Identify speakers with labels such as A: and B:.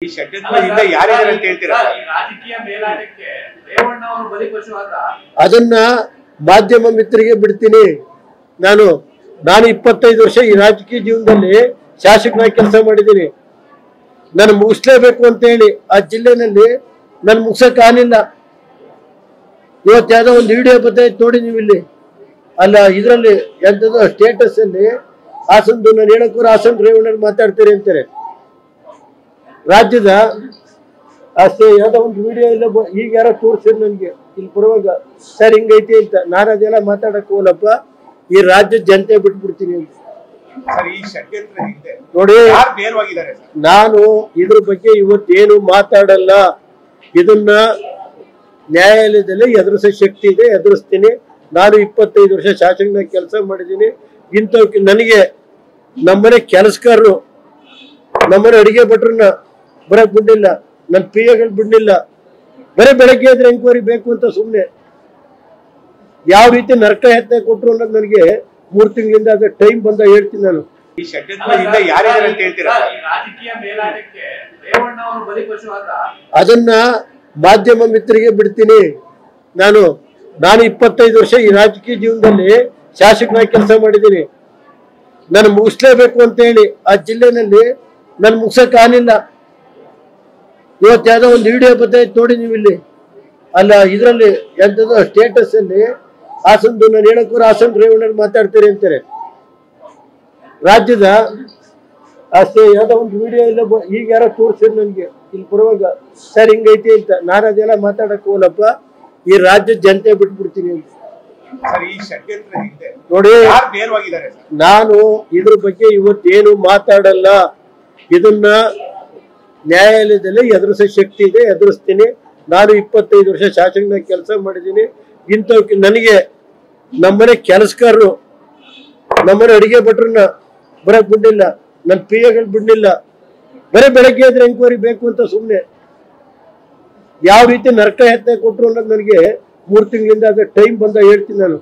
A: ಈ ಷಡ್ಯಂತ್ರದಿಂದ ಯಾರಿದ್ದಾರೆ ಅಂತ ಹೇಳ್ತೀರಾ?
B: ರಾಜಕೀಯ ಮೇಲಾಟಕ್ಕೆ ರೇವಣ್ಣ ಅವರು ಬಲಿಪಶುವಾದ
C: ಅದನ್ನ ಮಾಧ್ಯಮ ಮಿತ್ರರಿಗೆ ಬಿಡ್ತೀನಿ. ನಾನು 25 ವರ್ಷ ಈ ರಾಜಕೀಯ ಜೀವನದಲ್ಲಿ ಶಾಸಕನಾಗಿ ಕೆಲಸ ಮಾಡಿದ್ದೀನಿ. ನಾನು ಮುಗಿಸ್ಲೇಬೇಕು ಅಂತ ಹೇಳಿ ಆ ಜಿಲ್ಲೆನಲ್ಲಿ ನಾನು ಮುಗಿಸಕ್ ಆಗಿಲ್ಲ. ಇವತ್ತು ಯಾವ್ದೋ ಒಂದು ವಿಡಿಯೋ ಬರ್ತೈತೆ ನೋಡಿ ನೀವು ಇಲ್ಲಿ, ಅಲ್ಲ ಇದರಲ್ಲಿ ಎಂಥದ್ದು ಸ್ಟೇಟಸ್ ಅಲ್ಲಿ ಹಾಸನದು ನಾನು ಹೇಳಕ್ಕೂರ ಹಾಸನ ರೇವಣ್ಣರು ಮಾತಾಡ್ತಾರೆ ಅಂತಾರೆ. ರಾಜ್ಯದ ಅಷ್ಟೇ ಯಾವ್ದೋ ಒಂದು ವಿಡಿಯೋ ಇಲ್ಲ, ಈಗ ಯಾರೋ ತೋರಿಸಿದ್ರು ನನಗೆ ಇಲ್ಲಿ ಬರುವಾಗ, ಸರ್ ಹಿಂಗೈತಿ ಅಂತ. ನಾನು ಅದೆಲ್ಲ ಮಾತಾಡಕ್ ಹೋಗಲ್ಲಪ್ಪ, ಈ ರಾಜ್ಯದ ಜನತೆ ಬಿಟ್ಬಿಡ್ತೀನಿ ಅಂತ. ನೋಡಿ, ನಾನು ಇದ್ರ ಬಗ್ಗೆ ಇವತ್ತೇನು ಮಾತಾಡಲ್ಲ. ಇದನ್ನ ನ್ಯಾಯಾಲಯದಲ್ಲಿ ಎದುರಿಸೋ ಶಕ್ತಿ ಇದೆ, ಎದುರಿಸ್ತೀನಿ. ನಾನು 25 ವರ್ಷ ಶಾಸಕನಾಗಿ ಕೆಲಸ ಮಾಡಿದ್ದೀನಿ. ಇಂಥವಕ್ಕೆ ನನಗೆ ನಮ್ಮನೆ ಕೆಲಸಗಾರರು, ನಮ್ಮನೆ ಅಡಿಗೆ ಭಟ್ರನ್ನ ಬರಕ್ ಬಿಡ್ಲಿಲ್ಲ, ನನ್ನ ಪಿಎಗಳು ಬಿಡ್ಲಿಲ್ಲ. ಬರೀ ಬೆಳಗ್ಗೆ ಎದ್ರೆ ಎಂಕ್ವೈರಿ ಬೇಕು ಅಂತ ಸುಮ್ಮನೆ ಯಾವ ರೀತಿ ನರಕ ಯತ್ನ ಕೊಟ್ರು ಅನ್ನೋದು ನನಗೆ 3 ತಿಂಗಳಿಂದ ಅದ ಟೈಮ್ ಬಂದ ಹೇಳ್ತೀನಿ ನಾನು.
A: ಈ ಷಡ್ಯಂತ್ರದಿಂದ ಯಾರಿದ್ದಾರೆ ಅಂತ ಹೇಳ್ತೀರಾ?
B: ರಾಜಕೀಯ ಮೇಲಾಟಕ್ಕೆ ರೇವಣ್ಣ ಅವರು ಬಲಿಪಶುವಾದ
C: ಅದನ್ನ ಮಾಧ್ಯಮ ಮಿತ್ರರಿಗೆ ಬಿಡ್ತೀನಿ. ನಾನು 25 ವರ್ಷ ಈ ರಾಜಕೀಯ ಜೀವನದಲ್ಲಿ ಶಾಸಕನಾಗಿ ಕೆಲಸ ಮಾಡಿದ್ದೀನಿ. ನಾನು ಮುಗಿಸ್ಲೇಬೇಕು ಅಂತ ಹೇಳಿ ಆ ಜಿಲ್ಲೆನಲ್ಲಿ ನಾನು ಮುಗಿಸಕ್ ಆಗಿಲ್ಲ. ಇವತ್ತು ಯಾವ್ದೋ ಒಂದು ವಿಡಿಯೋ ಬರ್ತೈತೆ ನೋಡಿ ನೀವು ಇಲ್ಲಿ, ಅಲ್ಲ ಇದರಲ್ಲಿ ಎಂಥದ್ದು ಸ್ಟೇಟಸ್ ಅಲ್ಲಿ ಹಾಸನದು ನಾನು ಹೇಳಕ್ಕೂರ ಹಾಸನ ರೇವಣ್ಣರು ಮಾತಾಡ್ತಾರೆ ಅಂತಾರೆ. ರಾಜ್ಯದ ಅಷ್ಟೇ ಯಾವ್ದೋ ಒಂದು ವಿಡಿಯೋ ಇಲ್ಲ, ಈಗ ಯಾರೋ ತೋರಿಸಿದ್ರು ನನಗೆ ಇಲ್ಲಿ ಬರುವಾಗ, ಸರ್ ಹಿಂಗೈತಿ ಅಂತ. ನಾನು ಅದೆಲ್ಲ ಮಾತಾಡಕ್ ಹೋಗಲ್ಲಪ್ಪ, ಈ ರಾಜ್ಯದ ಜನತೆ ಬಿಟ್ಬಿಡ್ತೀನಿ ಅಂತ. ನೋಡಿ, ನಾನು ಇದ್ರ ಬಗ್ಗೆ ಇವತ್ತೇನು ಮಾತಾಡಲ್ಲ. ಇದನ್ನ ನ್ಯಾಯಾಲಯದಲ್ಲಿ ಎದುರಿಸೋ ಶಕ್ತಿ ಇದೆ, ಎದುರಿಸ್ತೀನಿ. ನಾನು 25 ವರ್ಷ ಶಾಸಕನಾಗಿ ಕೆಲಸ ಮಾಡಿದ್ದೀನಿ. ಇಂಥವಕ್ಕೆ ನನಗೆ ನಮ್ಮನೆ ಕೆಲಸಗಾರರು, ನಮ್ಮನೆ ಅಡಿಗೆ ಭಟ್ರನ್ನ ಬರಕ್ ಬಿಡ್ಲಿಲ್ಲ, ನನ್ನ ಪಿಎಗಳು ಬಿಡ್ಲಿಲ್ಲ. ಬರೀ ಬೆಳಗ್ಗೆ ಎದ್ರೆ ಎಂಕ್ವೈರಿ ಬೇಕು ಅಂತ ಸುಮ್ಮನೆ ಯಾವ ರೀತಿ ನರಕ ಯತ್ನ ಕೊಟ್ರು ಅನ್ನೋದು ನನಗೆ 3 ತಿಂಗಳಿಂದ ಅದ ಟೈಮ್ ಬಂದ ಹೇಳ್ತೀನಿ ನಾನು.